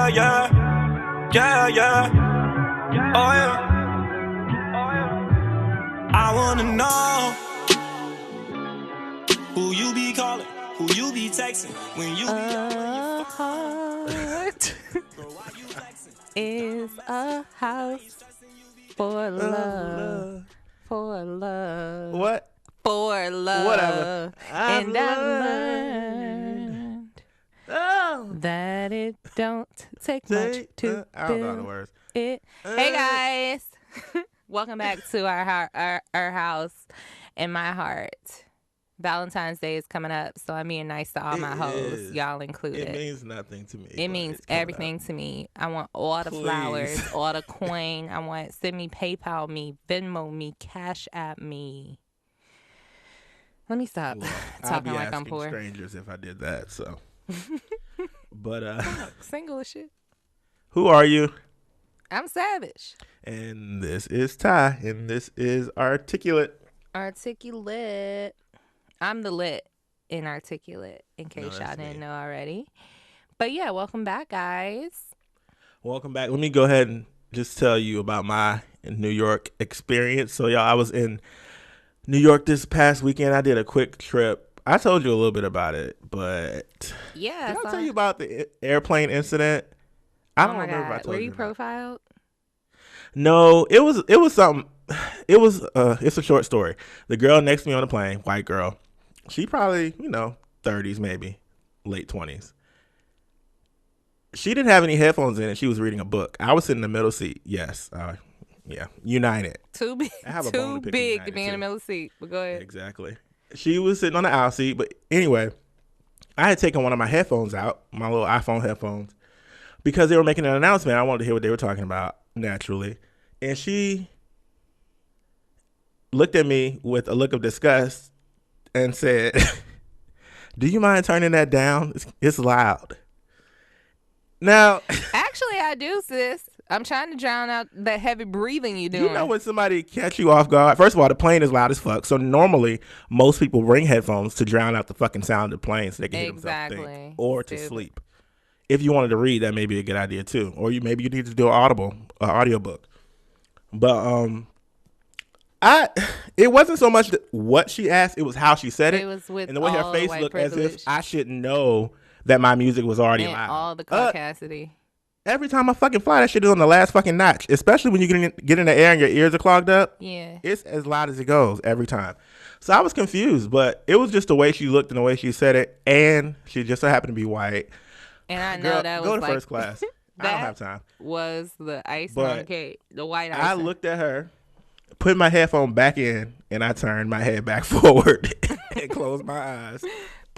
Yeah, yeah, yeah, yeah, oh yeah. I wanna know who you be calling, who you be texting, when you be A heart is a house for love, for love, What? for love. Whatever. And I've learned that it don't take much to I don't know the build words. it. Hey guys, welcome back to our house and my heart. Valentine's Day is coming up, so I'm being nice to all my hoes, y'all included. It means nothing to me. It means everything to me. I want all the flowers, all the coin. I want send me, PayPal me, Venmo me, Cash App me. Let me stop talking like I'm poor. Strangers if I did that. So, but single as shit. Who are you? I'm Savage. And this is Ty, and this is Articulate. Articulate. I'm the lit in Articulate, in case y'all didn't know already. But yeah, welcome back, guys. Welcome back. Let me go ahead and just tell you about my New York experience. So, y'all, I was in New York this past weekend. I did a quick trip. I told you a little bit about it, but yeah, did I tell you about the airplane incident? I don't remember if I told you. Were you profiled? No, it was something. It was it's a short story. The girl next to me on the plane, white girl. She probably, 30s maybe, late 20s. She didn't have any headphones in and she was reading a book. I was sitting in the middle seat. Yes. Yeah. United. Too big to be in the middle seat. But go ahead. Exactly. She was sitting on the aisle seat. But anyway, I had taken one of my headphones out, my little iPhone headphones, because they were making an announcement. I wanted to hear what they were talking about, naturally. And she looked at me with a look of disgust and said, "Do you mind turning that down? It's loud." Now, actually, I do, sis. I'm trying to drown out the heavy breathing you doing. You know when somebody catch you off guard? First of all, the plane is loud as fuck. So normally, most people bring headphones to drown out the fucking sound of the plane so they can hear themselves think, or to sleep. If you wanted to read, that may be a good idea too. Or maybe you need to do an audiobook. But it wasn't so much what she asked; it was how she said it. It was with and the way her face looked, privilege. as if I should know that my music was already and loud. All the caucasity. Every time I fucking fly, that shit is on the last fucking notch. Especially when you get in the air and your ears are clogged up. Yeah, it's as loud as it goes every time. So I was confused, but it was just the way she looked and the way she said it, and she just so happened to be white. And I know that was go to like, first class. I don't have time. Was the icing on the cake, the white icing. I looked at her, put my headphone back in, and I turned my head back forward and closed my eyes.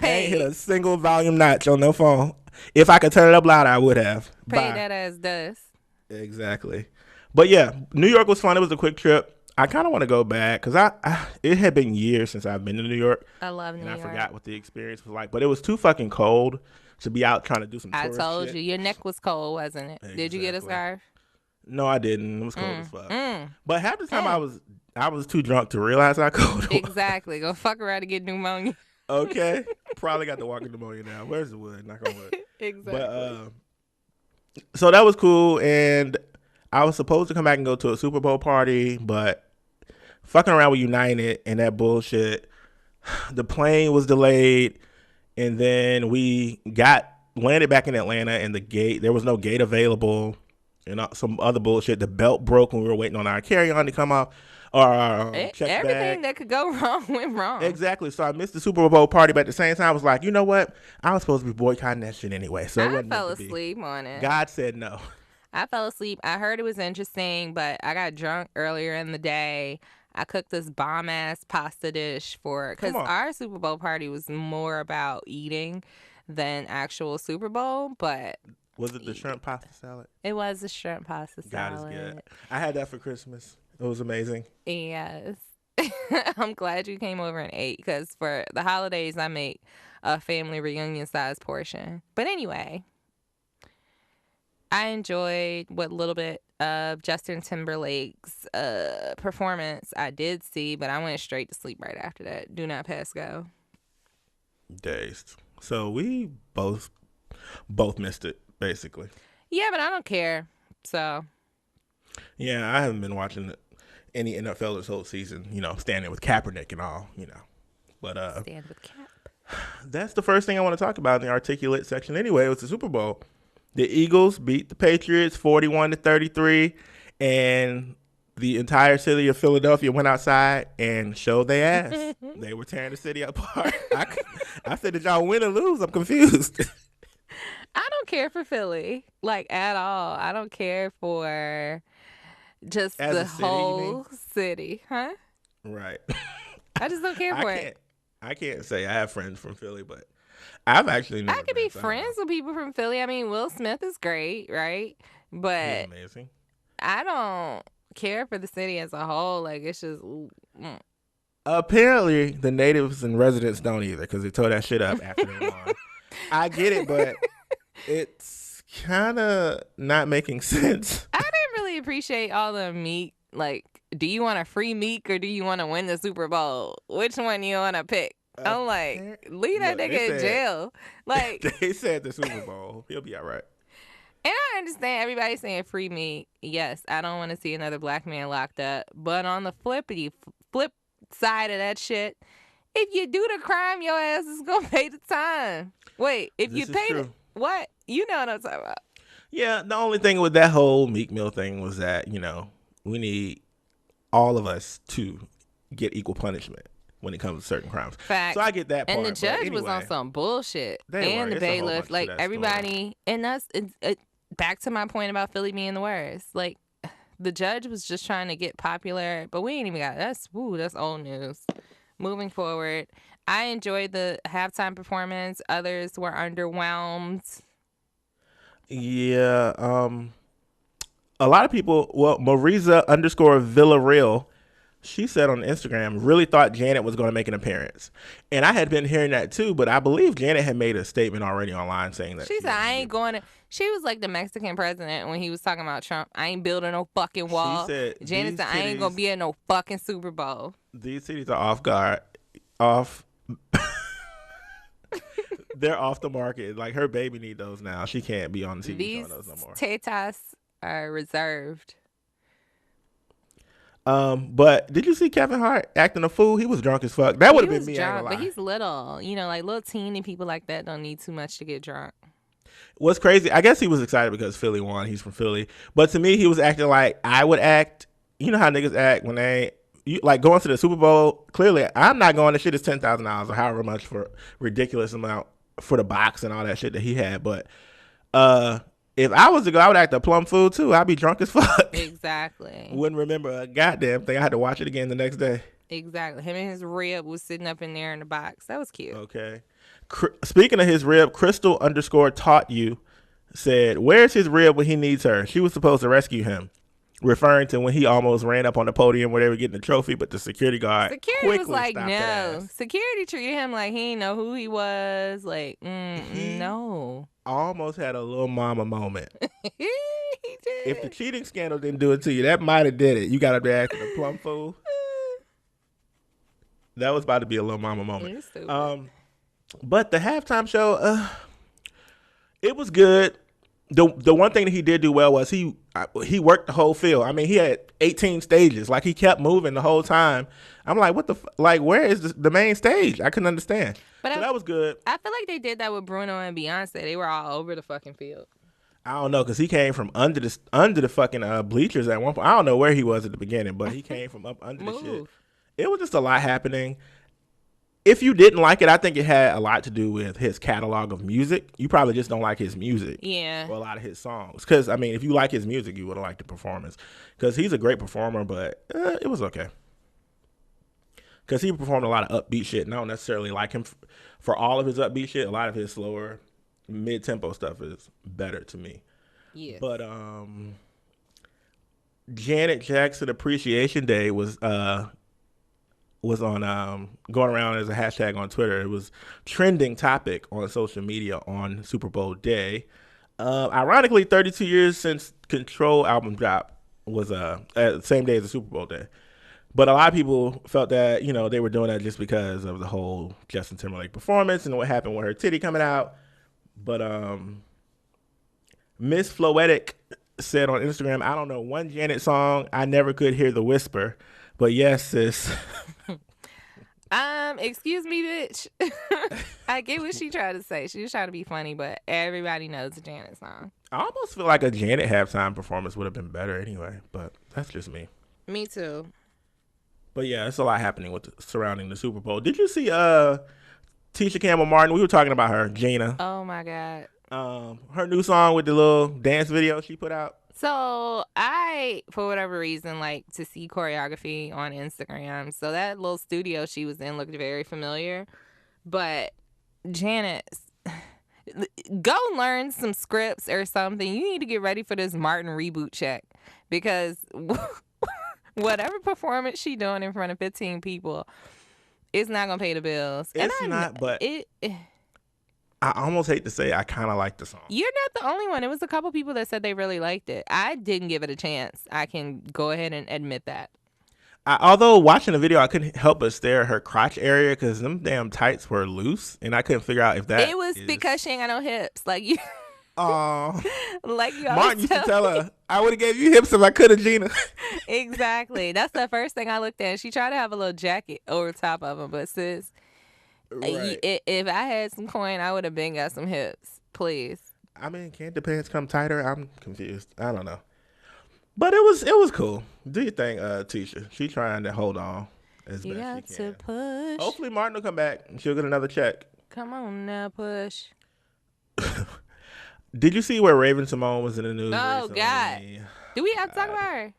I ain't hit a single volume notch on no phone. If I could turn it up louder, I would have. Pay that as dust. Exactly. But yeah, New York was fun. It was a quick trip. I kind of want to go back because it had been years since I've been to New York. I love New York. And I forgot what the experience was like. But it was too fucking cold to be out trying to do some tourist shit. I told you. Your neck was cold, wasn't it? Exactly. Did you get a scarf? No, I didn't. It was cold as fuck. But half the time I was too drunk to realize how cold it was. Exactly. Go fuck around and get pneumonia. Okay. Probably got the walking pneumonia now. Where's the wood? Knock on wood. Exactly. But, so that was cool. And I was supposed to come back and go to a Superbowl party, but fucking around with United and that bullshit, the plane was delayed. And then we landed back in Atlanta and there was no gate available and some other bullshit. The belt broke when we were waiting on our carry-on to come off. Or check everything bag. that could go wrong went wrong. Exactly. So I missed the Super Bowl party, but at the same time, I was like, you know what? I was supposed to be boycotting that shit anyway. So I fell asleep on it. God said no. I fell asleep. I heard it was interesting, but I got drunk earlier in the day. I cooked this bomb-ass pasta dish because our Super Bowl party was more about eating than actual Super Bowl, but... Was it the shrimp pasta salad? It was the shrimp pasta salad. God is good. I had that for Christmas. It was amazing. Yes. I'm glad you came over and ate because for the holidays, I make a family reunion size portion. But anyway, I enjoyed what little bit of Justin Timberlake's performance I did see, but I went straight to sleep right after that. Do not pass go. Dazed. So we both missed it, basically. Yeah, but I don't care. So Yeah, I haven't been watching any NFL this whole season. Standing with Kaepernick and all. But stand with Cap. that's the first thing I want to talk about in the articulate section. Anyway, it was the Super Bowl. The Eagles beat the Patriots 41-33, and the entire city of Philadelphia went outside and showed their ass. They were tearing the city apart. I said, did y'all win or lose? I'm confused. I don't care for Philly, like, at all. I don't care for just As the a city, you mean? whole city, huh? Right. I just don't care for it. I can't say I have friends from Philly, but I've actually never I could been, be so I don't know. friends with people from Philly. I mean, Will Smith is great, right? He's But amazing. I don't care for the city as a whole. Like, it's just. Apparently, the natives and residents don't either because they tore that shit up after they won. I get it, but it's kind of not making sense. I didn't really appreciate all the Meek. Like, do you want a free Meek or do you want to win the Super Bowl? Which one you want to pick? I'm like, leave that Look, nigga in jail. Like, they said the Super Bowl. He'll be all right. and I understand everybody saying free Meek. Yes, I don't want to see another black man locked up. But on the flip side of that shit, if you do the crime, your ass is gonna pay the time. Wait, if you This is pay true. what? You know what I'm talking about. Yeah, the only thing with that whole Meek Mill thing was that, we need all of us to get equal punishment when it comes to certain crimes. Fact. So I get that part. And the judge but was on anyway, some bullshit. They And were. the It's a whole bunch bailiff, to like, that story. everybody, and that's back to my point about Philly being the worst. Like, the judge was just trying to get popular, but we ain't even got that's old news. Moving forward, I enjoyed the halftime performance. Others were underwhelmed. Yeah, a lot of people, Marisa _ Villarreal, she said on Instagram, really thought Janet was going to make an appearance. And I had been hearing that too, but I believe Janet had made a statement already online saying that. She said, I ain't going to. She was like the Mexican president when he was talking about Trump. I ain't building no fucking wall. She said, Janet said, I ain't going to be at no fucking Super Bowl. These cities are they're off the market. Like, her baby need those now. She can't be on the TV These showing those no more. tetas are reserved. But did you see Kevin Hart acting a fool? He was drunk as fuck. That would have been me. Drunk, I ain't gonna but lie. he's little. Like little teeny people like that don't need too much to get drunk. What's crazy, I guess he was excited because Philly won. He's from Philly. But to me, he was acting like I would act. You know how niggas act when like going to the Super Bowl. Clearly, I'm not going. The shit is $10,000 or however much for ridiculous amount for the box and all that shit that he had. But if I was to go, I would act a plum fool too. I'd be drunk as fuck. Exactly. Wouldn't remember a goddamn thing. I had to watch it again the next day. Exactly. Him and his rib was sitting up in there in the box. That was cute. Okay. Speaking of his rib, Crystal _ taught you said, where's his rib when he needs her? She was supposed to rescue him, referring to when he almost ran up on the podium where they were getting the trophy, but the security guard Security was quickly like, stopped that no. ass. Security treated him like he didn't know who he was. Like, He no. Almost had a little mama moment. He did. If the cheating scandal didn't do it to you, that might have did it. You got to be acting a plum fool. That was about to be a little mama moment. You're stupid. But the halftime show, it was good. The one thing that he did do well was he worked the whole field. I mean, he had 18 stages. Like, he kept moving the whole time. I'm like, what the like? Where is the main stage? I couldn't understand. But So that was good. I feel like they did that with Bruno and Beyonce. They were all over the fucking field. I don't know, because he came from under the fucking bleachers at one point. I don't know where he was at the beginning, but he came from up under the shit. Move. It was just a lot happening. If you didn't like it, I think it had a lot to do with his catalog of music. You probably just don't like his music. Yeah. Or a lot of his songs. Because, I mean, if you like his music, you would have liked the performance. Because he's a great performer, but it was okay. Because he performed a lot of upbeat shit, and I don't necessarily like him for all of his upbeat shit. A lot of his slower, mid-tempo stuff is better to me. Yeah. But Janet Jackson Appreciation Day was on going around as a hashtag on Twitter. It was trending topic on social media on Super Bowl day. Ironically, 32 years since Control album drop was at the same day as the Super Bowl day. But a lot of people felt that, they were doing that just because of the whole Justin Timberlake performance and what happened with her titty coming out. But Miss Floetic said on Instagram, I don't know one Janet song. I never could hear the whisper. But yes, sis. Excuse me, bitch. I get what she tried to say. She was trying to be funny, but everybody knows the Janet song. I almost feel like a Janet halftime performance would have been better anyway, but that's just me. Me too. But yeah, it's a lot happening surrounding the Super Bowl. Did you see Tisha Campbell Martin? We were talking about her, Gina. Oh my God. Her new song with the little dance video she put out. So I, for whatever reason, like to see choreography on Instagram. So that little studio she was in looked very familiar. But Janet, go learn some scripts or something. You need to get ready for this Martin reboot check, because whatever performance she doing in front of 15 people, it's not gonna pay the bills. It's not, but I almost hate to say I kind of like the song. You're not the only one. It was a couple people that said they really liked it. I didn't give it a chance. I can go ahead and admit that. Although watching the video, I couldn't help but stare at her crotch area because them damn tights were loose, and I couldn't figure out if that. It was because she ain't got no hips, like you. Oh, like you. Martin used to tell her, "I would have gave you hips if I could have, Gina." Exactly. That's the first thing I looked at. She tried to have a little jacket over top of them, but sis, right. If I had some coin, I would have been got some hips. Please. I mean, can't the pants come tighter? I'm confused. I don't know. But it was cool. Do you think, Tisha? She trying to hold on as you best she got can. to push. Hopefully Martin will come back and she'll get another check. Come on now, push. Did you see where Raven Simone was in the news Oh, recently? God. Do we have to talk about her?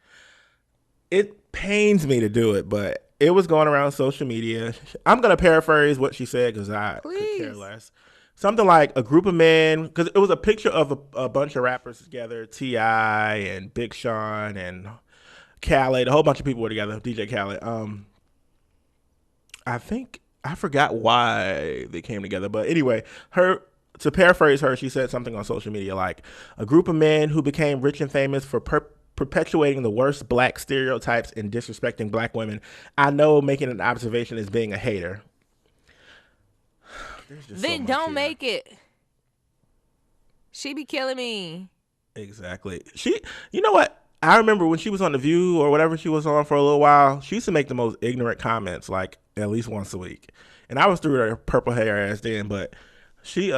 It pains me to do it, but it was going around social media. I'm going to paraphrase what she said because I could care less. Something like a group of men, because it was a picture of a bunch of rappers together, T.I. and Big Sean and Khaled. A whole bunch of people were together, DJ Khaled. I forgot why they came together. But anyway, to paraphrase her, she said something on social media like, a group of men who became rich and famous for perpetuating the worst black stereotypes and disrespecting black women. I know making an observation is being a hater. Then don't make it. She be killing me. Exactly. You know what? I remember when she was on The View or whatever she was on for a little while, she used to make the most ignorant comments like at least once a week. And I was through her purple hair ass then, but she,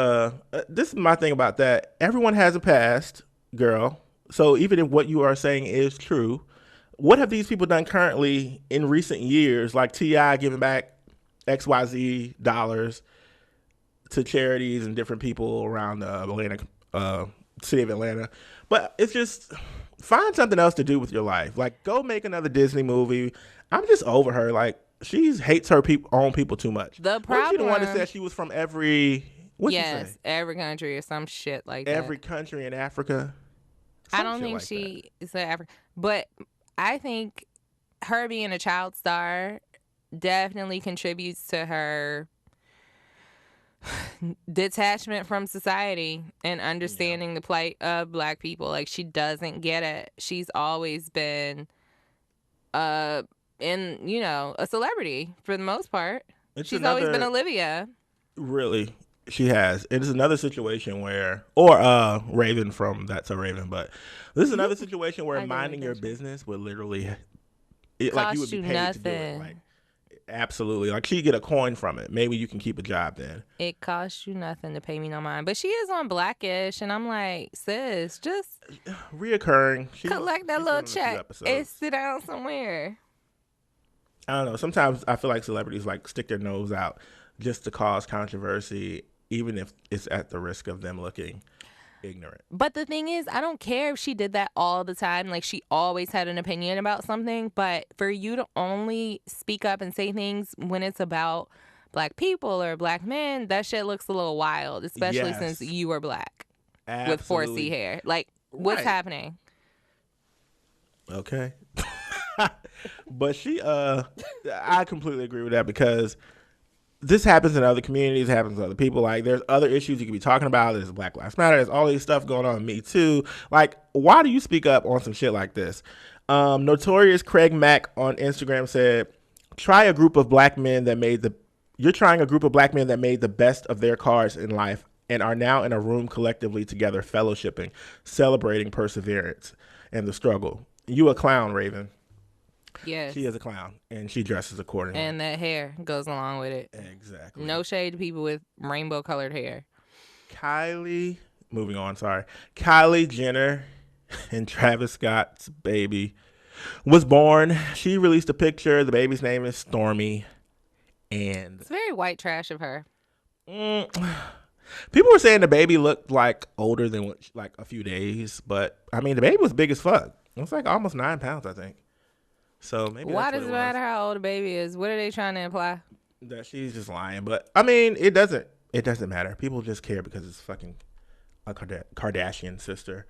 this is my thing about that. Everyone has a past, girl. So even if what you are saying is true, what have these people done currently in recent years, like T.I. giving back XYZ dollars to charities and different people around the city of Atlanta? But it's just, find something else to do with your life. Like, go make another Disney movie. I'm just over her. Like, she hates her own people too much. The problem. Wasn't she the one that said she was from every country or some shit like that. Every country in Africa. I don't think she said Africa, but I think her being a child star definitely contributes to her detachment from society and understanding the plight of black people. Like, she doesn't get it. She's always been a celebrity for the most part. She's always been Olivia. Really, she has. It is another situation where, Raven from That's a Raven, but this is another situation where minding your business would literally, like, you would be paid nothing. to do it. Like, absolutely. Like, she'd get a coin from it. Maybe you can keep a job then. It costs you nothing to pay me no mind. But she is on Blackish, and I'm like, sis, just reoccurring. Collect that little check and sit down somewhere. I don't know. Sometimes I feel like celebrities like stick their nose out just to cause controversy, even if it's at the risk of them looking ignorant. But the thing is, I don't care if she did that all the time. Like, she always had an opinion about something. But for you to only speak up and say things when it's about black people or black men, that shit looks a little wild, especially since you were black. Absolutely. With 4C hair. Like, what's happening? Okay. But I completely agree with that, because this happens in other communities, it happens to other people. Like, there's other issues you could be talking about. There's Black Lives Matter. There's all these stuff going on. Me too. Like, why do you speak up on some shit like this? Notorious Craig Mack on Instagram said, you're trying a group of black men that made the best of their cards in life and are now in a room collectively together, fellowshipping, celebrating perseverance and the struggle. You a clown, Raven. Yes. She is a clown, and she dresses accordingly. And that hair goes along with it. Exactly. No shade to people with rainbow-colored hair. Moving on, sorry. Kylie Jenner and Travis Scott's baby was born. She released a picture. The baby's name is Stormy. And it's very white trash of her. People were saying the baby looked like older than like a few days, but I mean the baby was big as fuck. It was like almost 9 pounds, I think. So maybe why does it matter how old the baby is? What are they trying to imply? That she's just lying. But I mean, it doesn't matter. People just care because it's fucking a Kardashian sister.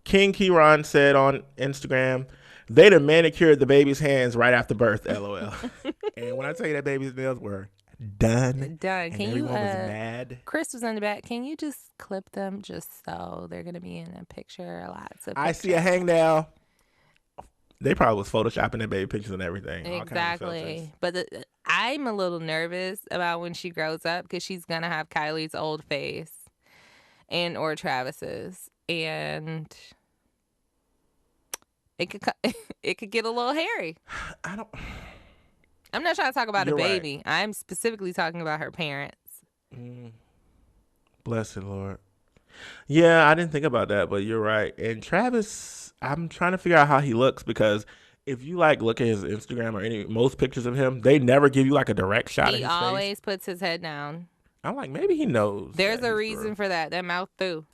King Kieran said on Instagram, they'd have manicured the baby's hands right after birth, LOL. And when I tell you that baby's nails were done. Can everyone was mad. Chris was in the back. Can you just clip them just so they're going to be in a picture? Lots of pictures. I see a hangnail. They probably was photoshopping their baby pictures and everything. Exactly. But I'm a little nervous about when she grows up because she's going to have Kylie's old face and or Travis's. And it could get a little hairy. I'm not trying to talk about a baby. Right. I'm specifically talking about her parents. Bless the Lord. Yeah, I didn't think about that, but you're right. And Travis, I'm trying to figure out how he looks because if you like look at his Instagram or most pictures of him, they never give you like a direct shot of his face. He always puts his head down. I'm like, maybe he knows. There's a reason for that. That mouth through.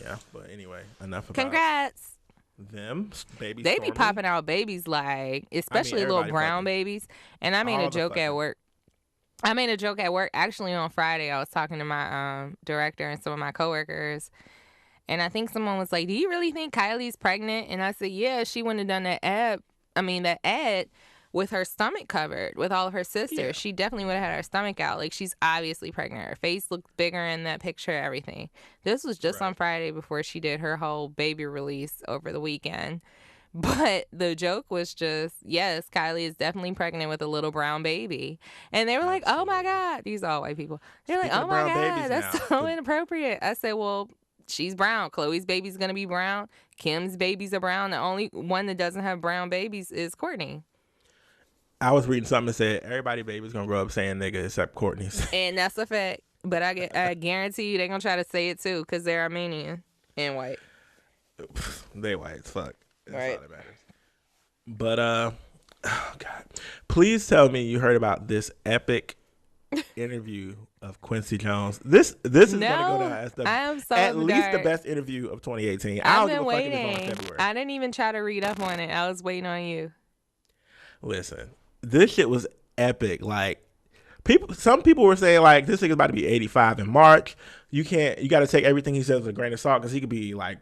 Yeah, but anyway, enough about Congrats. Them babies. They be popping out babies like, especially little brown babies. And I made a joke at work. Actually on Friday. I was talking to my director and some of my coworkers, and I think someone was like, "Do you really think Kylie's pregnant?" And I said, "Yeah, she wouldn't have done that ad with her stomach covered with all of her sisters. Yeah. She definitely would have had her stomach out. Like, she's obviously pregnant. Her face looked bigger in that picture, everything." This was just on Friday before she did her whole baby release over the weekend. But the joke was just, yes, Kylie is definitely pregnant with a little brown baby. And they were like, "Oh my God." These all white people. They're like, "Oh my God, that's so inappropriate." I said, well, she's brown. Chloe's baby's going to be brown. Kim's babies are brown. The only one that doesn't have brown babies is Courtney. I was reading something that said everybody baby's going to grow up saying nigga except Courtney's. And that's a fact. But I guarantee you they're going to try to say it too because they're Armenian and white. They white as fuck. That's right. all that matters. But, oh God. Please tell me you heard about this epic interview of Quincy Jones. This is going to go down as least the best interview of 2018. I've been waiting. I didn't even try to read up on it. I was waiting on you. Listen, this shit was epic. Like, some people were saying like this nigga's about to be 85 in March. You got to take everything he says with a grain of salt because he could be like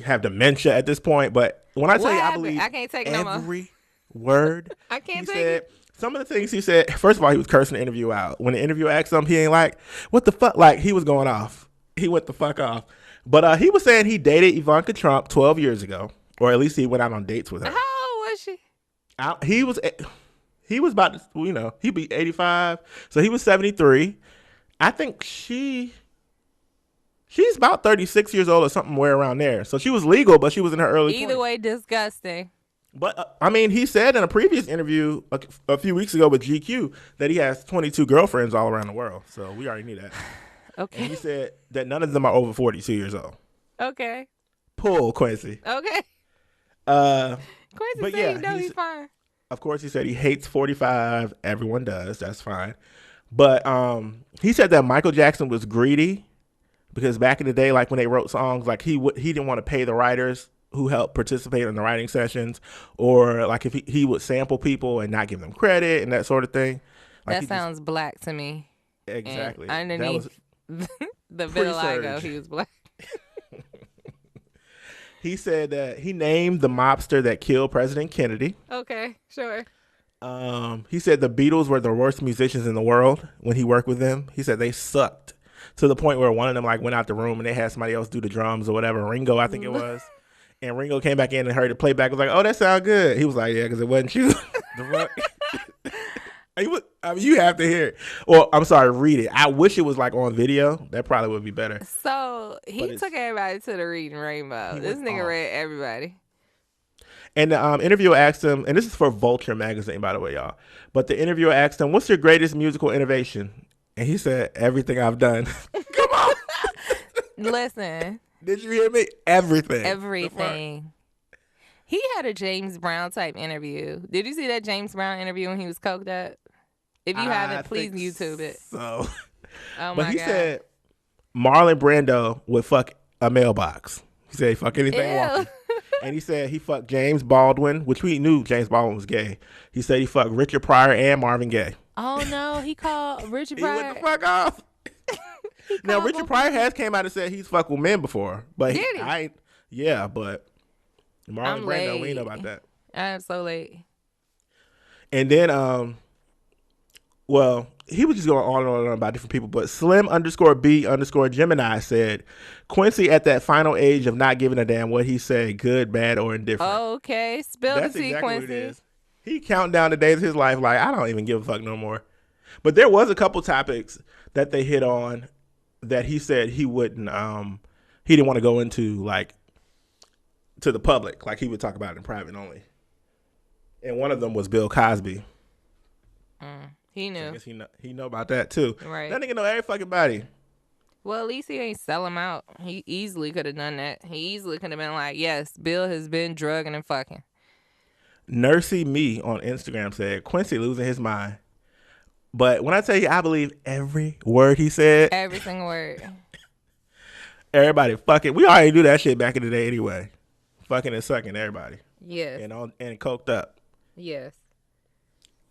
have dementia at this point. But when I tell you, I believe I can't take every word. I can't take it. Some of the things he said. First of all, he was cursing the interview out. When the interviewer asked him, he ain't like, "What the fuck?" Like he was going off. He went the fuck off. But he was saying he dated Ivanka Trump 12 years ago, or at least he went out on dates with her. How old was she? He was about to, he'd be 85. So he was 73. I think she's about 36 years old or something around there. So she was legal, but she was in her early 20s. Either way, disgusting. But, he said in a previous interview a few weeks ago with GQ that he has 22 girlfriends all around the world. So we already knew that. Okay. And he said that none of them are over 42 years old. Okay. Pull, Quincy. Okay. Quincy said he's fine. Of course, he said he hates 45. Everyone does. That's fine. But he said that Michael Jackson was greedy because back in the day, like when they wrote songs, like he didn't want to pay the writers who helped participate in the writing sessions, or like if he would sample people and not give them credit and that sort of thing. Like that sounds black to me. Exactly. And underneath the vitiligo, he was black. He said that he named the mobster that killed President Kennedy. Okay, sure. He said the Beatles were the worst musicians in the world when he worked with them. He said they sucked to the point where one of them like went out the room and they had somebody else do the drums or whatever. Ringo, I think it was. And Ringo came back in and heard the playback. Was like, "Oh, that sounds good." He was like, "Yeah, because it wasn't you." I mean, you have to hear it. Well, I'm sorry, read it. I wish it was like on video. That probably would be better. So he took everybody to the reading rainbow. This nigga read everybody. And the interviewer asked him, and this is for Vulture magazine, by the way, y'all. But the interviewer asked him, "What's your greatest musical innovation?" And he said, "Everything I've done." Come on. Listen. Did you hear me? Everything. Everything. He had a James Brown type interview. Did you see that James Brown interview when he was coked up? If you haven't, please YouTube it. So, oh but my he God. said Marlon Brando would fuck a mailbox. He said he fuck anything walking. And he said he fucked James Baldwin, which we knew James Baldwin was gay. He said he fucked Richard Pryor and Marvin Gaye. Oh no, he called Richard Pryor. He went the fuck off. Now Richard Pryor has came out and said he's fucked with men before, but Did he? Yeah, but Marlon Brando, we ain't know about that. I'm so late. And then, well, he was just going on and on about different people, but Slim_B_Gemini said Quincy at that final age of not giving a damn what he said, good, bad, or indifferent. Okay, spill the tea, exactly Quincy. What it is. He counting down the days of his life like, I don't even give a fuck no more. But there was a couple topics that they hit on that he said he wouldn't, he didn't want to go into, like, to the public. Like, he would talk about it in private only. And one of them was Bill Cosby. He knew. So I guess he know about that too. Right. That nigga know every fucking body. Well, at least he ain't sell him out. He easily could have done that. He easily could have been like, yes, Bill has been drugging and fucking. Nursey Me on Instagram said, Quincy losing his mind. But when I tell you, I believe every word he said. Every single word. Everybody fucking. We already do that shit back in the day anyway. Fucking and sucking everybody. Yes. And coked up. Yes.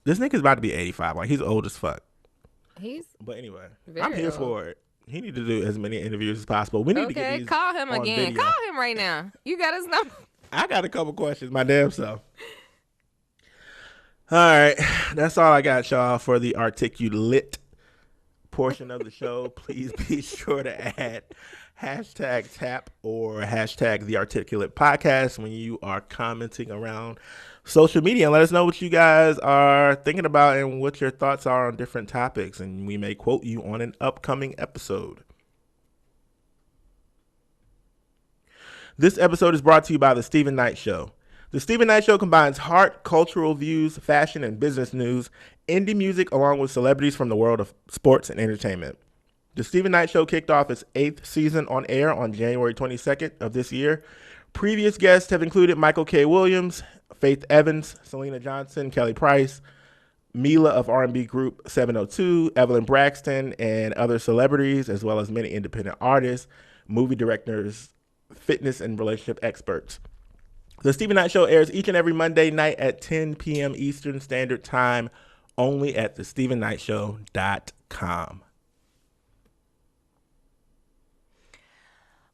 This nigga's about to be 85. Like, he's old as fuck. But anyway, I'm here old. for it. He need to do as many interviews as possible. We need to get these call him on again. video. Call him right now. You got his number. I got a couple questions, my damn self. All right. That's all I got, y'all, for the articulate portion of the show. Please be sure to add #tap or #the articulate podcast when you are commenting around social media, and let us know what you guys are thinking about and what your thoughts are on different topics, and we may quote you on an upcoming episode. This episode is brought to you by The Stephen Knight Show. The Stephen Knight Show combines heart, cultural views, fashion, and business news, indie music, along with celebrities from the world of sports and entertainment. The Stephen Knight Show kicked off its 8th season on air on January 22nd of this year. Previous guests have included Michael K. Williams, Faith Evans, Selena Johnson, Kelly Price, Mila of R&B group 702, Evelyn Braxton, and other celebrities, as well as many independent artists, movie directors, fitness and relationship experts. The Stephen Knight Show airs each and every Monday night at 10 p.m. Eastern Standard Time, only at thestephennightshow.com.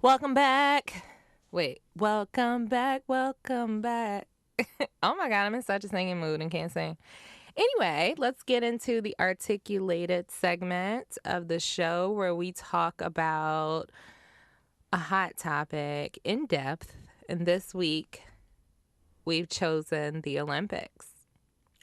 Welcome back. Wait, welcome back, welcome back. Oh my God, I'm in such a singing mood and can't sing. Anyway, let's get into the articulated segment of the show where we talk about a hot topic in depth. And this week, we've chosen the Olympics.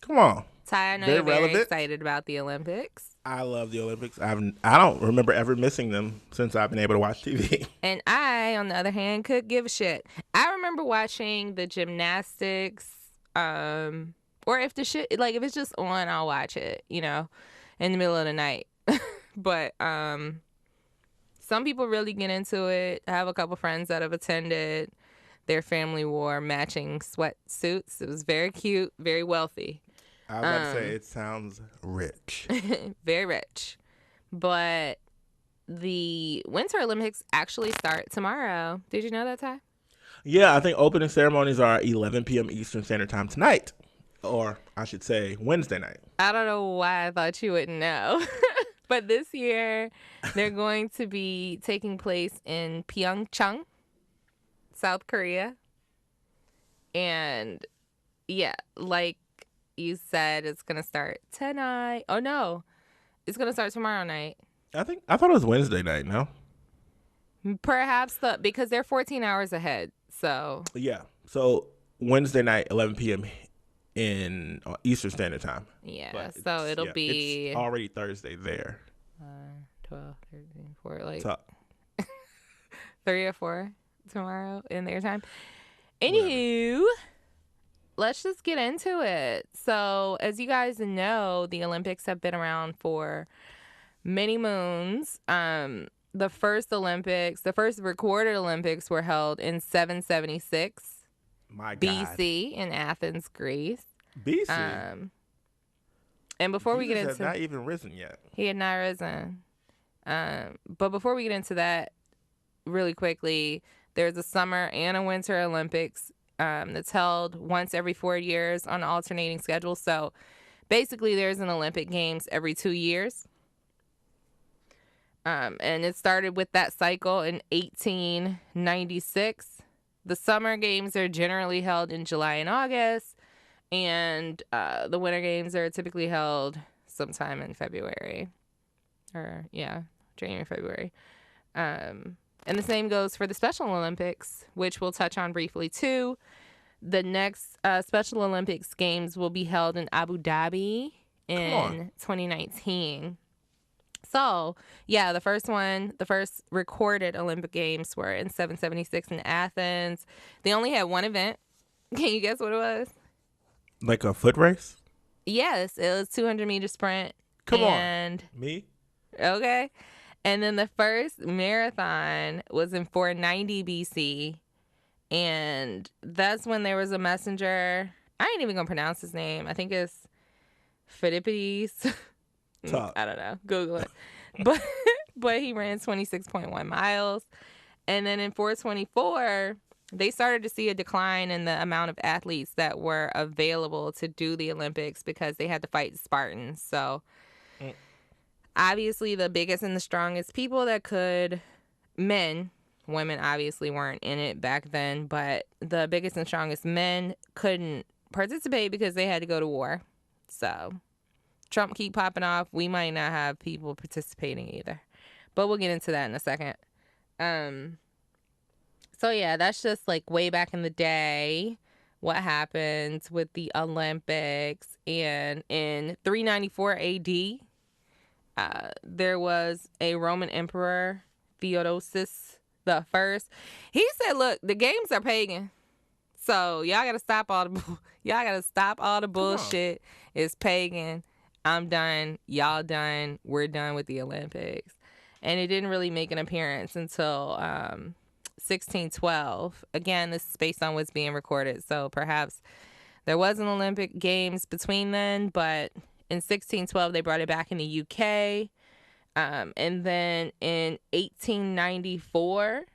Come on. Ty, I know you're very excited about the Olympics. I love the Olympics. I don't remember ever missing them since I've been able to watch TV. And I, on the other hand, could give a shit. I remember watching the gymnastics, or if the shit, like if it's just on, I'll watch it, you know, in the middle of the night. But some people really get into it. I have a couple friends that have attended. Their family wore matching sweatsuits. It was very cute, very wealthy. I was about to say, it sounds rich. Very rich. But the Winter Olympics actually start tomorrow. Did you know that, Ty? Yeah, I think opening ceremonies are 11 p.m. Eastern Standard Time tonight. Or I should say Wednesday night. I don't know why I thought you wouldn't know. But this year, they're going to be taking place in Pyeongchang, South Korea. And yeah, like you said, it's going to start tonight. Oh, no. It's going to start tomorrow night. I thought it was Wednesday night, no? Perhaps because they're 14 hours ahead. So yeah. So Wednesday night, 11 p.m. in Eastern Standard Time. Yeah, But so it'll be it's already Thursday there. 12, 13, 4, like So, 3 or 4 tomorrow in their time. Whatever. Anywho, let's just get into it. So, as you guys know, the Olympics have been around for many moons. The first recorded Olympics were held in 776 my God. BC in Athens, Greece. BC? And before we get Jesus into, had not even risen yet. he had not risen. But before we get into that, really quickly, there's a summer and a winter Olympics that's held once every 4 years on an alternating schedule. So basically, there's an Olympic Games every 2 years. And it started with that cycle in 1896. The summer games are generally held in July and August, and the winter games are typically held sometime in February. January, February. And the same goes for the Special Olympics, which we'll touch on briefly too. The next Special Olympics games will be held in Abu Dhabi in 2019. So, yeah, the first recorded Olympic Games were in 776 in Athens. They only had one event. Can you guess what it was? Like a foot race? Yes, it was 200-meter sprint. Come on. Me? Okay. And then the first marathon was in 490 BC. And that's when there was a messenger. I ain't even going to pronounce his name. I think it's Philippides. I don't know. Google it. But he ran 26.1 miles. And then in 424, they started to see a decline in the amount of athletes that were available to do the Olympics because they had to fight Spartans. So obviously the biggest and the strongest people that could, men, women obviously weren't in it back then, but the biggest and strongest men couldn't participate because they had to go to war. So Trump keep popping off. We might not have people participating either. But we'll get into that in a second. So yeah, that's just like way back in the day what happened with the Olympics. And in 394 AD, there was a Roman emperor, Theodosius the First. He said, "Look, the games are pagan, so y'all gotta stop all the bullshit. It's pagan. I'm done. Y'all done. We're done with the Olympics." And it didn't really make an appearance until 1612. Again, this is based on what's being recorded, so perhaps there was an Olympic Games between then, but in 1612 they brought it back in the UK. And then in 1894,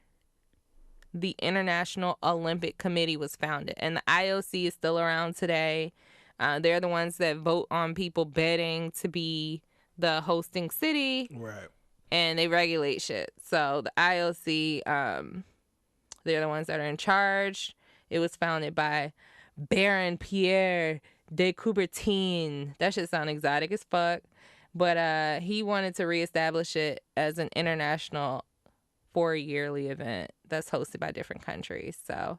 the International Olympic Committee was founded, and the IOC is still around today. They're the ones that vote on people bidding to be the hosting city. Right. And they regulate shit. So the IOC, they're the ones that are in charge. It was founded by Baron Pierre de Coubertin. That should sound exotic as fuck. But he wanted to reestablish it as an international 4-yearly event that's hosted by different countries. So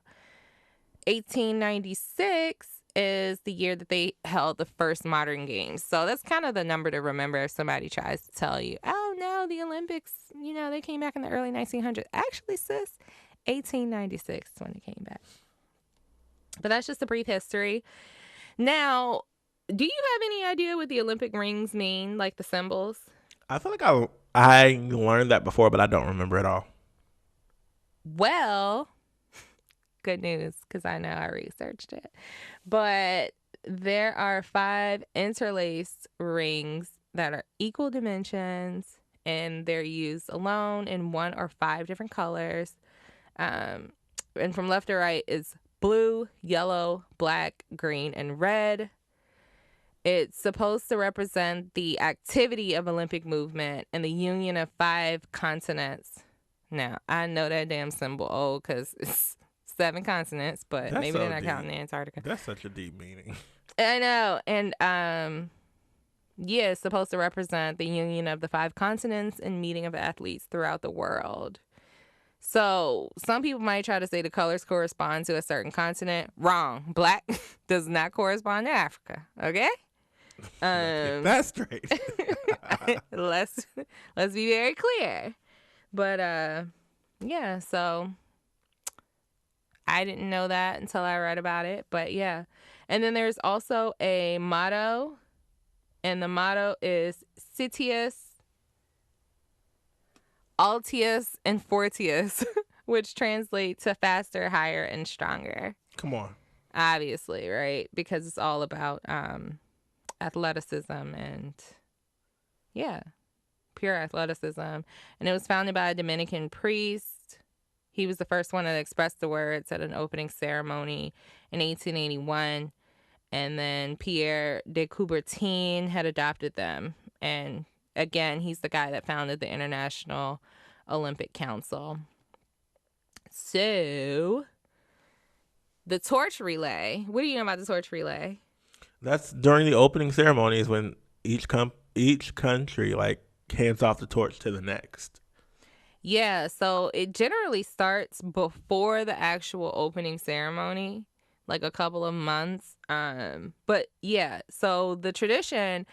1896 is the year that they held the first modern games. So that's kind of the number to remember if somebody tries to tell you, oh no, the Olympics, they came back in the early 1900s. Actually, sis, 1896 is when it came back. But that's just a brief history. Now, do you have any idea what the Olympic rings mean, like the symbols? I feel like I learned that before, but I don't remember it all. Well, good news, because I know I researched it. But there are 5 interlaced rings that are equal dimensions, and they're used alone in 1 or 5 different colors. And from left to right is blue, yellow, black, green, and red. It's supposed to represent the activity of Olympic movement and the union of 5 continents. Now, I know that damn symbol old because it's 7 continents, but That's maybe so they're not deep. counting Antarctica. That's such a deep meaning. I know. And yeah, it's supposed to represent the union of the 5 continents and meeting of athletes throughout the world. So some people might try to say the colors correspond to a certain continent. Wrong. Black does not correspond to Africa. Okay. Get that straight. let's be very clear. But yeah. So I didn't know that until I read about it. But yeah. And then there's also a motto, and the motto is Citius, Altius, and Fortius, which translate to faster, higher, and stronger. Come on. Obviously, right? Because it's all about athleticism and, yeah, pure athleticism. And it was founded by a Dominican priest. He was the first one to express the words at an opening ceremony in 1881. And then Pierre de Coubertin had adopted them. And again, he's the guy that founded the International Olympic Council. So, the torch relay. What do you know about the torch relay? That's during the opening ceremonies when each country like hands off the torch to the next. Yeah, so it generally starts before the actual opening ceremony, like a couple of months. But yeah, so the tradition,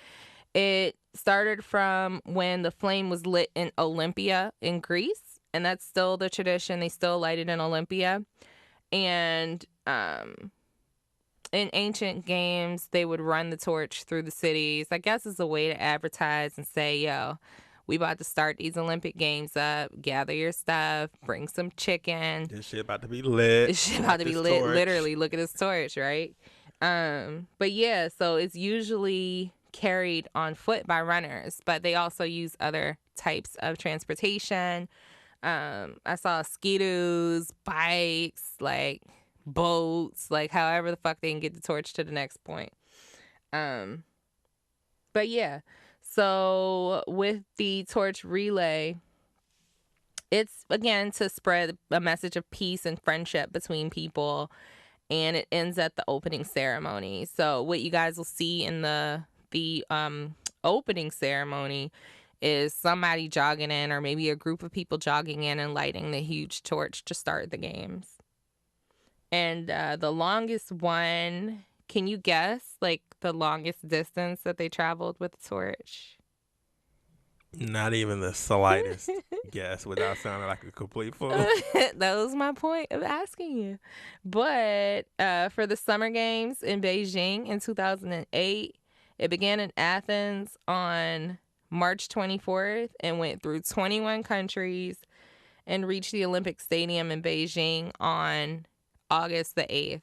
it started from when the flame was lit in Olympia in Greece, and that's still the tradition. They still light it in Olympia. And in ancient games, they would run the torch through the cities. I guess it's a way to advertise and say, yo, we about to start these Olympic Games up. Gather your stuff. Bring some chicken. This shit about to be lit. This shit about to be lit. Literally, look at this torch, right? But yeah, so it's usually carried on foot by runners, but they also use other types of transportation. I saw skidoos, bikes, like boats, like however the fuck they can get the torch to the next point. But yeah, so with the torch relay, it's again to spread a message of peace and friendship between people, and it ends at the opening ceremony. So what you guys will see in the opening ceremony is somebody jogging in, or maybe a group of people jogging in and lighting the huge torch to start the games. And the longest one, can you guess, like, the longest distance that they traveled with the torch? Not even the slightest guess without sounding like a complete fool. That was my point of asking you. But for the Summer Games in Beijing in 2008, it began in Athens on March 24th and went through 21 countries and reached the Olympic Stadium in Beijing on August the 8th.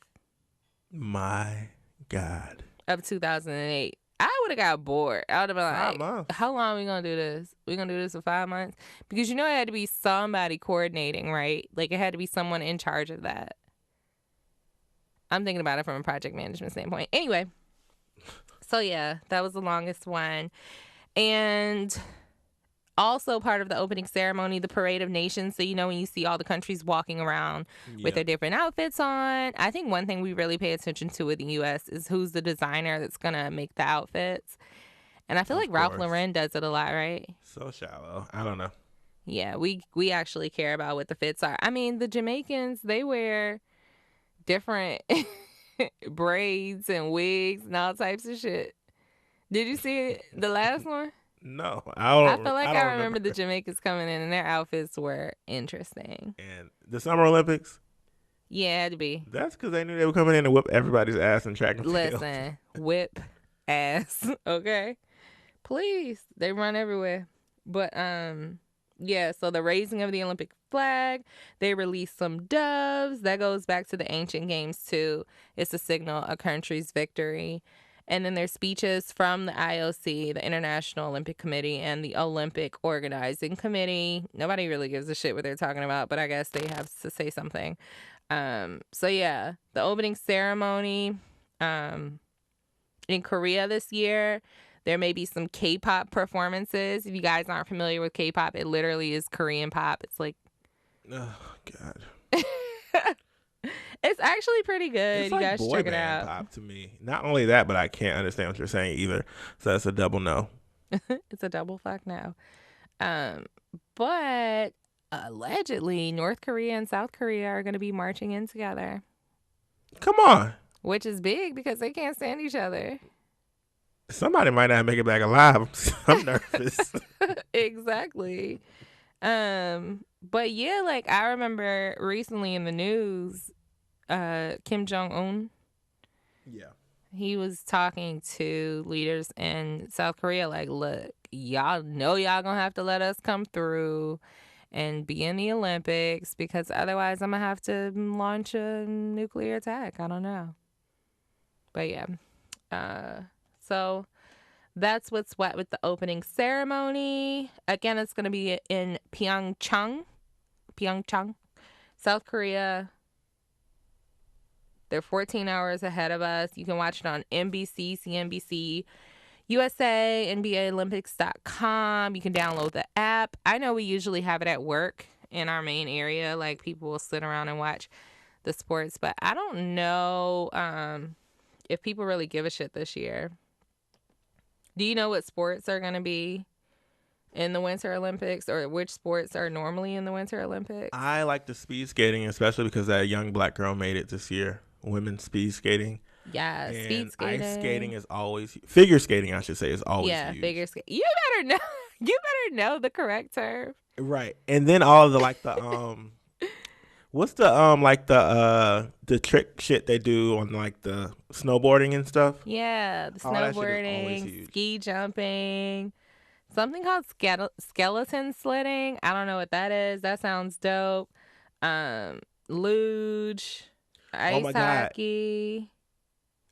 My God. Of 2008. I would have got bored. I would have been like, 5 months. how long are we going to do this? We're going to do this for 5 months? Because it had to be somebody coordinating, right? Like, it had to be someone in charge of that. I'm thinking about it from a project management standpoint. Anyway, so yeah, that was the longest one. And also part of the opening ceremony, the Parade of Nations. So, when you see all the countries walking around with their different outfits on. I think one thing we really pay attention to in the U.S. is who's the designer that's going to make the outfits. And I feel like Ralph Lauren does it a lot, right? So shallow. I don't know. Yeah, we actually care about what the fits are. I mean, the Jamaicans, they wear different braids and wigs and all types of shit. Did you see the last one? No, I feel like I remember the Jamaicans coming in and their outfits were interesting. And the Summer Olympics? Yeah, it had to be. That's because they knew they were coming in to whip everybody's ass in track and field. Listen, whip ass, okay? Please, they run everywhere. But yeah, so the raising of the Olympic flag, they released some doves. That goes back to the ancient games too. It's to signal a country's victory. And then there's speeches from the IOC, the International Olympic Committee, and the Olympic Organizing Committee. Nobody really gives a shit what they're talking about, but I guess they have to say something. So yeah, the opening ceremony in Korea this year, there may be some K-pop performances. If you guys aren't familiar with K-pop, it literally is Korean pop. It's like, oh God. It's actually pretty good. It's you like guys boy check it band out. pop to me. Not only that, but I can't understand what you're saying either. So that's a double no. It's a double fuck no. But Allegedly, North Korea and South Korea are going to be marching in together, Come on. which is big because they can't stand each other. Somebody might not make it back alive. I'm nervous. Exactly. But yeah, like I remember recently in the news, Kim Jong-un, Yeah. he was talking to leaders in South Korea like, look, y'all know y'all gonna have to let us come through and be in the Olympics because otherwise I'm gonna have to launch a nuclear attack. I don't know. But yeah. So that's what's wet with the opening ceremony. Again, it's gonna be in Pyeongchang, South Korea. They're 14 hours ahead of us. You can watch it on NBC, CNBC, USA, NBAOlympics.com. You can download the app. I know we usually have it at work in our main area. Like, people will sit around and watch the sports. But I don't know if people really give a shit this year. Do you know what sports are going to be in the Winter Olympics, or which sports are normally in the Winter Olympics? I like the speed skating, especially because that young black girl made it this year. Women's speed skating. Yeah, And speed skating. ice skating is always figure skating. I should say is always huge. Figure skating. You better know. You better know the correct term. Right, and then all of the like the what's the like the trick shit they do on like the snowboarding and stuff. Yeah, the All that shit is always snowboarding, huge. ski jumping, something called skeleton sledding. I don't know what that is. That sounds dope. Luge, Oh my ice God. hockey,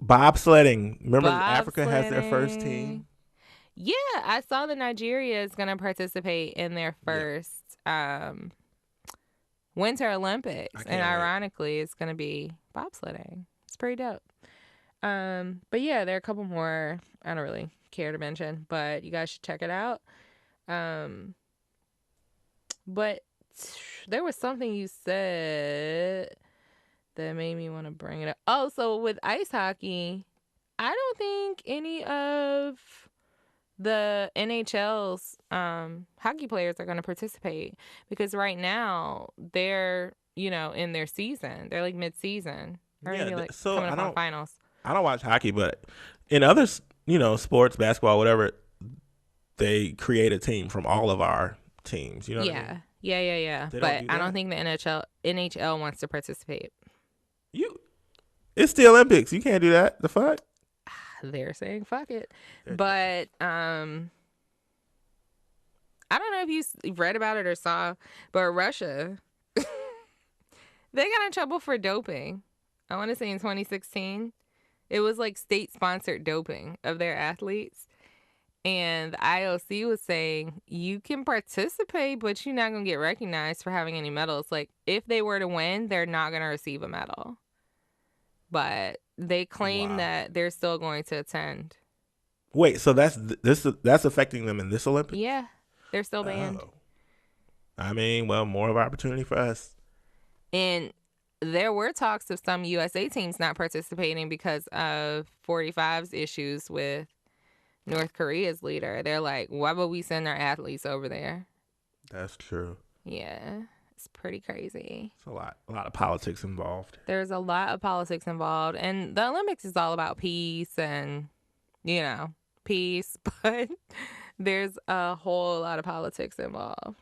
Bobsledding. Remember Africa has their first bobsledding. team. Yeah, I saw that Nigeria is going to participate in their first Winter Olympics, I can't and wait. ironically, it's going to be bobsledding. It's pretty dope. But yeah, there are a couple more I don't really care to mention, but you guys should check it out. But there was something you said that made me want to bring it up. Oh, so with ice hockey, I don't think any of the NHL's hockey players are going to participate because right now they're, in their season. They're like mid-season. Or Yeah, maybe like so coming I up on don't- finals. I don't watch hockey, but in other sports, basketball, whatever, they create a team from all of our teams. You know what I mean? Yeah. They don't But do I don't that? think the NHL wants to participate. It's the Olympics. You can't do that. The fuck? They're saying fuck it. They're- But I don't know if you read about it or saw, but Russia, they got in trouble for doping. I want to say in 2016. It was like state-sponsored doping of their athletes. And the IOC was saying, you can participate, but you're not going to get recognized for having any medals. Like, if they were to win, they're not going to receive a medal. But they claim Wow. that they're still going to attend. Wait, so that's affecting them in this Olympics? Yeah, they're still banned. Oh. I mean, well, more of an opportunity for us. And there were talks of some USA teams not participating because of 45's issues with North Korea's leader. They're like, why would we send our athletes over there? That's true. Yeah, it's pretty crazy. It's a lot of politics involved. There's a lot of politics involved. And the Olympics is all about peace and, peace. But there's a whole lot of politics involved.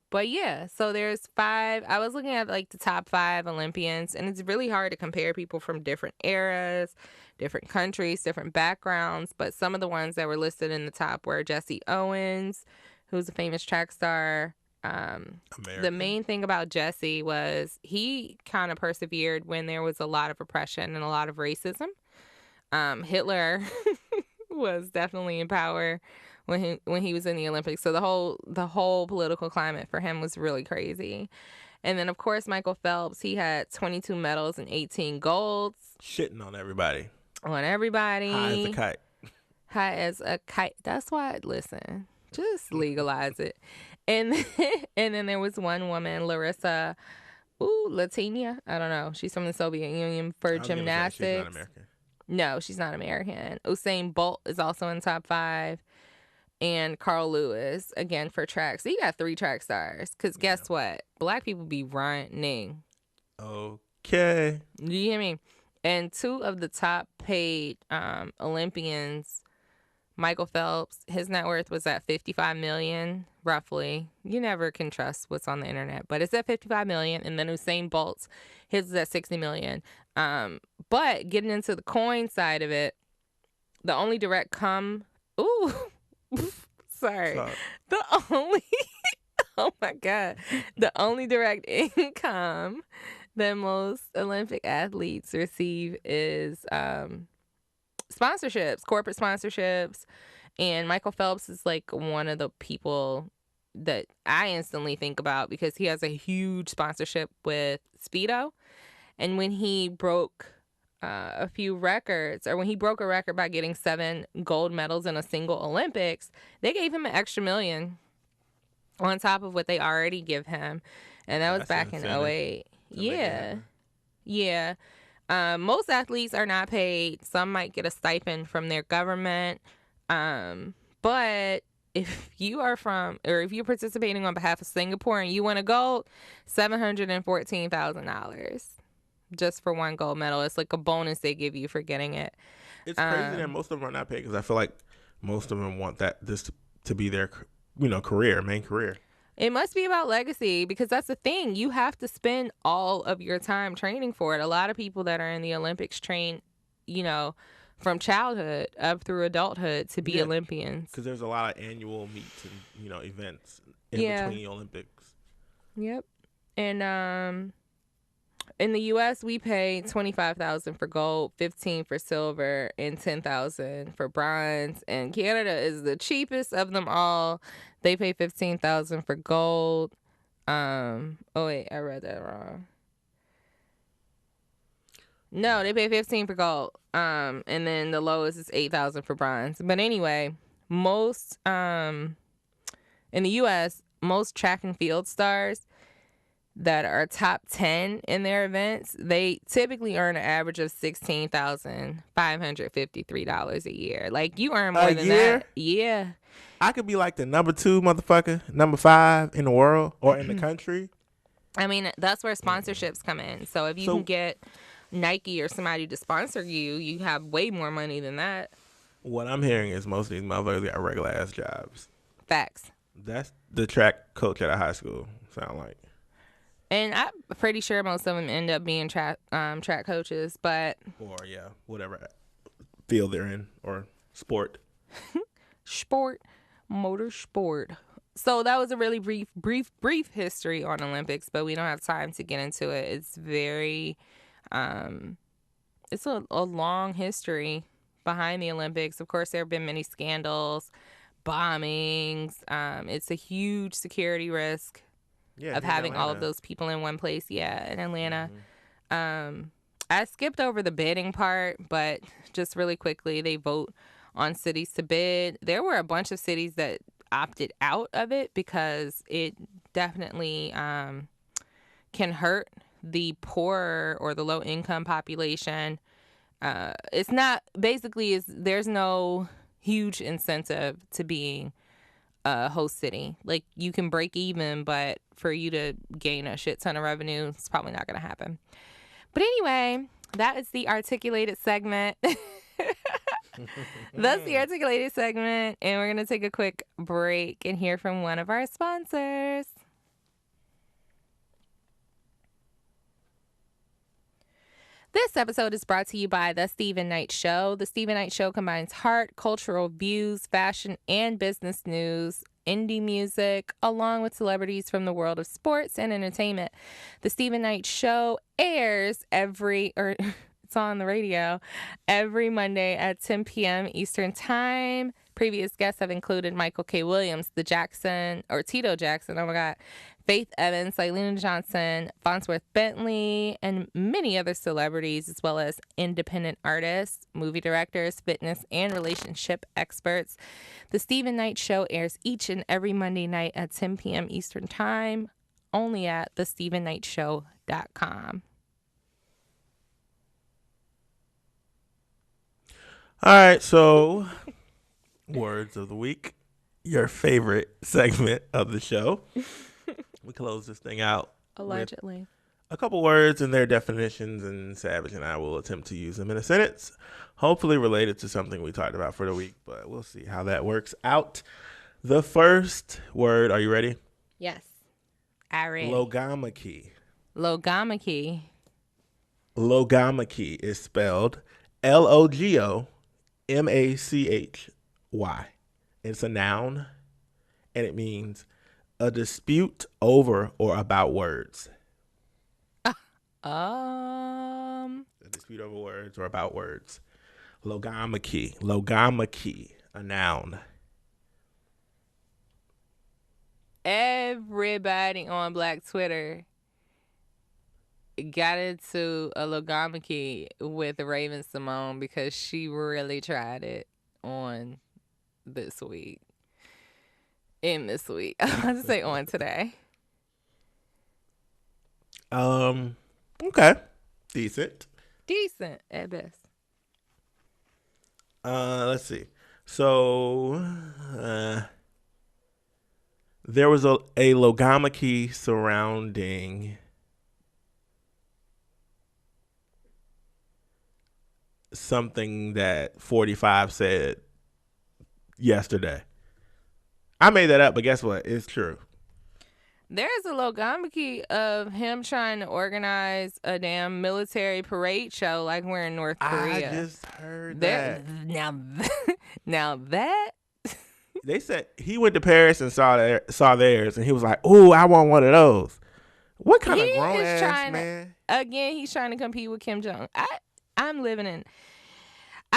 But yeah, so there's 5. I was looking at like the top 5 Olympians, and it's really hard to compare people from different eras, different countries, different backgrounds. But some of the ones that were listed in the top were Jesse Owens, who's a famous track star. The main thing about Jesse was he kind of persevered when there was a lot of oppression and a lot of racism. Hitler was definitely in power when he was in the Olympics. So the whole political climate for him was really crazy. And then of course Michael Phelps, he had 22 medals and 18 golds. Shitting on everybody. On everybody. High as a kite. High as a kite. That's why, listen, just legalize it. And then there was one woman, Larissa Latina. I don't know. She's from the Soviet Union for gymnastics. She's not American. No, she's not American. Usain Bolt is also in top 5. and Carl Lewis, again, for track. So you got 3 track stars. Because guess what? Black people be running. Okay. Do you hear me? And 2 of the top paid Olympians, Michael Phelps, his net worth was at $55 million, roughly. You never can trust what's on the internet, but it's at $55 million. And then Usain Bolt's, his is at $60 million. But getting into the coin side of it, the only direct sorry. The only, oh my God, the only direct income that most Olympic athletes receive is sponsorships, corporate sponsorships. And Michael Phelps is like one of the people that I instantly think about because he has a huge sponsorship with Speedo. And when he broke a few records, or when he broke a record by getting 7 gold medals in a single Olympics, they gave him an extra $1 million on top of what they already give him. And that was back in 2008. Yeah. Yeah. Most athletes are not paid. Some might get a stipend from their government. But if you are if you're participating on behalf of Singapore and you win a gold, $714,000 just for 1 gold medal. It's like a bonus they give you for getting it. It's crazy that most of them are not paid because I feel like most of them want this to be their, main career. It must be about legacy because that's the thing. You have to spend all of your time training for it. A lot of people that are in the Olympics train, from childhood up through adulthood to be Olympians. Because there's a lot of annual meets and, events in between the Olympics. Yep. And in the U.S., we pay $25,000 for gold, $15,000 for silver, and $10,000 for bronze. And Canada is the cheapest of them all. They pay $15,000 for gold. Oh wait, I read that wrong. No, they pay $15,000 for gold. And then the lowest is $8,000 for bronze. But anyway, most in the U.S., most track and field stars that are top 10 in their events, they typically earn an average of $16,553 a year. Like, you earn more than that. Yeah. I could be like the number 2 motherfucker, number 5 in the world or in the country. I mean, that's where sponsorships come in. So if you can get Nike or somebody to sponsor you, you have way more money than that. What I'm hearing is most of these motherfuckers got regular ass jobs. Facts. That's the track coach at a high school sound like. And I'm pretty sure most of them end up being track coaches, but or whatever field they're in or sport. Motorsport. So that was a really brief history on Olympics, but we don't have time to get into it. It's very, it's a long history behind the Olympics. Of course, there have been many scandals, bombings. It's a huge security risk. Of having all of those people in one place. Yeah, in Atlanta. Mm-hmm. I skipped over the bidding part, but just really quickly, they vote on cities to bid. There were a bunch of cities that opted out of it because it definitely can hurt the poor or the low-income population. It's not, basically, there's no huge incentive to being a host city. Like, you can break even, but for you to gain a shit ton of revenue, it's probably not going to happen. But anyway, that is the articulated segment. That's the articulated segment, and we're going to take a quick break and hear from one of our sponsors. This episode is brought to you by The Steven Knight Show. The Steven Knight Show combines heart, cultural views, fashion, and business news, indie music, along with celebrities from the world of sports and entertainment. The Steven Knight Show airs it's on the radio every Monday at 10 p.m. Eastern Time. Previous guests have included Michael K. Williams, Tito Jackson, oh my God, Faith Evans, Eileen Johnson, Farnsworth Bentley, and many other celebrities, as well as independent artists, movie directors, fitness, and relationship experts. The Steven Knight Show airs each and every Monday night at 10 p.m. Eastern Time, only at thestevennightshow.com. All right, so words of the week. your favorite segment of the show. We close this thing out Allegedly. with a couple words and their definitions, and Savage and I will attempt to use them in a sentence, hopefully related to something we talked about for the week, but we'll see how that works out. The first word, are you ready? Yes. I ready. Logomachy. Logomachy. Logomachy is spelled Logomachy. It's a noun, and it means a dispute over or about words. A dispute over words or about words. Logomachy. Logomachy, a noun. Everybody on Black Twitter got into a logomachy with Raven Simone because she really tried it on this week. In this week. I was about to say on today. Okay. Decent At best. Let's see. So, there was a logomachy surrounding something that 45 said yesterday. I made that up, but guess what? It's true. There's a logomachy of him trying to organize a damn military parade show like we're in North Korea. I just heard that. Now that they said he went to Paris and saw theirs, and he was like, "Oh, I want one of those." What kind of grown ass man? Again, he's trying to compete with Kim Jong. I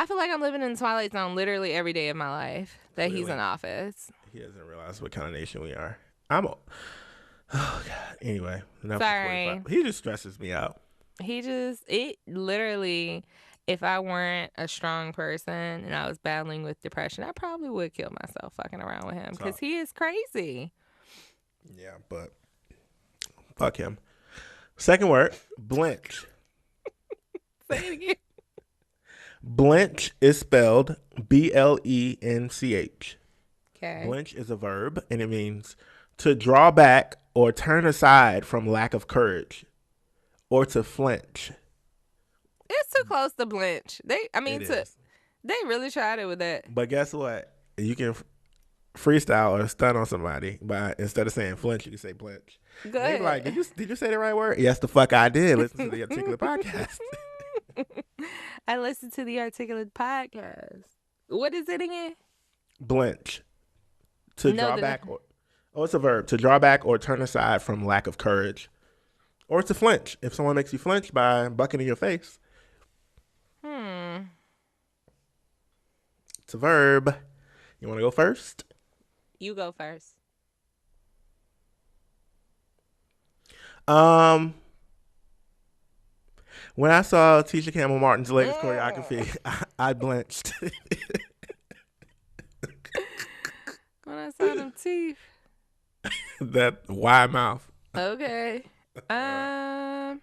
feel like I'm living in the Twilight Zone literally every day of my life that he's in office. He doesn't realize what kind of nation we are. Oh God. Anyway, sorry. He just stresses me out. It literally, if I weren't a strong person and I was battling with depression, I probably would kill myself fucking around with him because he is crazy. Yeah, but fuck him. Second word, blench. Say it again. Blench is spelled Blench. Okay. Blench is a verb, and it means to draw back or turn aside from lack of courage, or to flinch. It's too close to blench. They really tried it with that. But guess what? You can freestyle or stun on somebody by instead of saying flinch, you can say blench. Good. They be like, did you say the right word? Yes, the fuck I did. Listen to the Articulate podcast. I listened to the Articulate podcast. What is it again? Blench. To draw back it's a verb. To draw back or turn aside from lack of courage. Or to flinch. If someone makes you flinch by bucking in your face. It's a verb. You want to go first? You go first. When I saw Tisha Campbell Martin's latest choreography, I blenched. When I saw them teeth. That wide mouth. Okay. No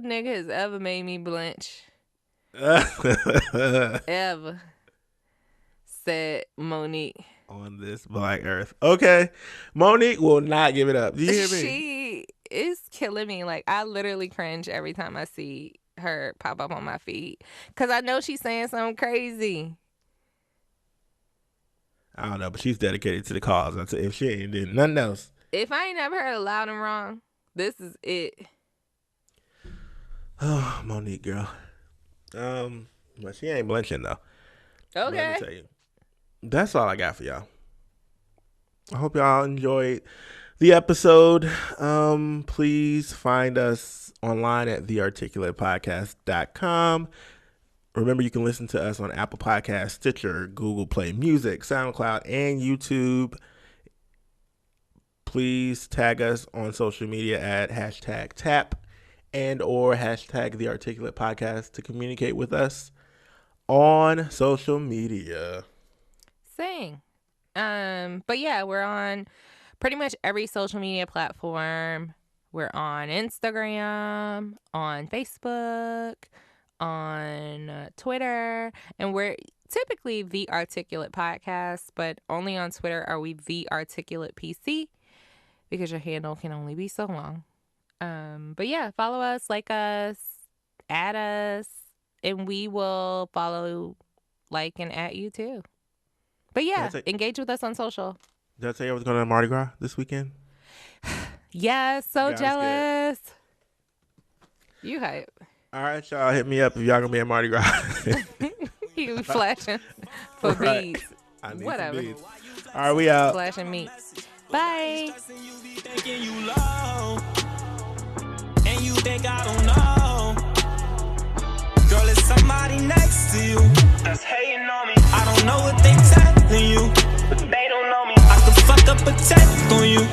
nigga has ever made me blench. Ever. Said Monique. On this black earth. Okay. Monique will not give it up. Do you hear me? She is killing me. Like, I literally cringe every time I see her pop up on my feed. Because I know she's saying something crazy. I don't know, but she's dedicated to the cause. If she ain't doing nothing else. If I ain't never heard of Loud and Wrong, this is it. Oh, Monique, girl. But she ain't blenching, though. Okay. Let me tell you. That's all I got for y'all. I hope y'all enjoyed the episode. Please find us online at thearticulatepodcast.com. Remember, you can listen to us on Apple Podcasts, Stitcher, Google Play Music, SoundCloud, and YouTube. Please tag us on social media at #TAP and or #TheArticulatePodcast to communicate with us on social media. But yeah, we're on pretty much every social media platform. We're on Instagram, on Facebook, on Twitter, and we're typically The Articulate Podcast, but only on Twitter are we The Articulate PC because your handle can only be so long. But yeah, follow us, like us, add us, and we will follow, like, and at you too. But yeah, engage with us on social. Did I tell you I was going to Mardi Gras this weekend? Yes, so jealous. You hype. All right, y'all, hit me up if y'all gonna be at Mardi Gras. You be flashing for beads. I need whatever. Some beads. All right, we out. Flashing meat. Bye. And you think I don't know? Girl, it's somebody next to you that's hating on me. I don't know what they telling you, but they don't know me. I could fuck up a check on you.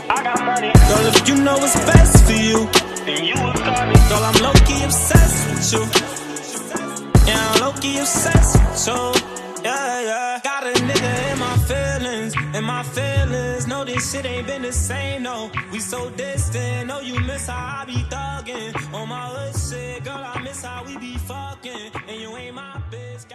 I got money. Girl, if you know what's best for you, then you would call me. Girl, I'm low-key obsessed with you. Yeah, I'm low-key obsessed with you. Yeah, yeah. Got a nigga in my feelings. No, this shit ain't been the same, no. We so distant. No, you miss how I be thugging. On my hood shit, girl, I miss how we be fucking. And you ain't my bitch.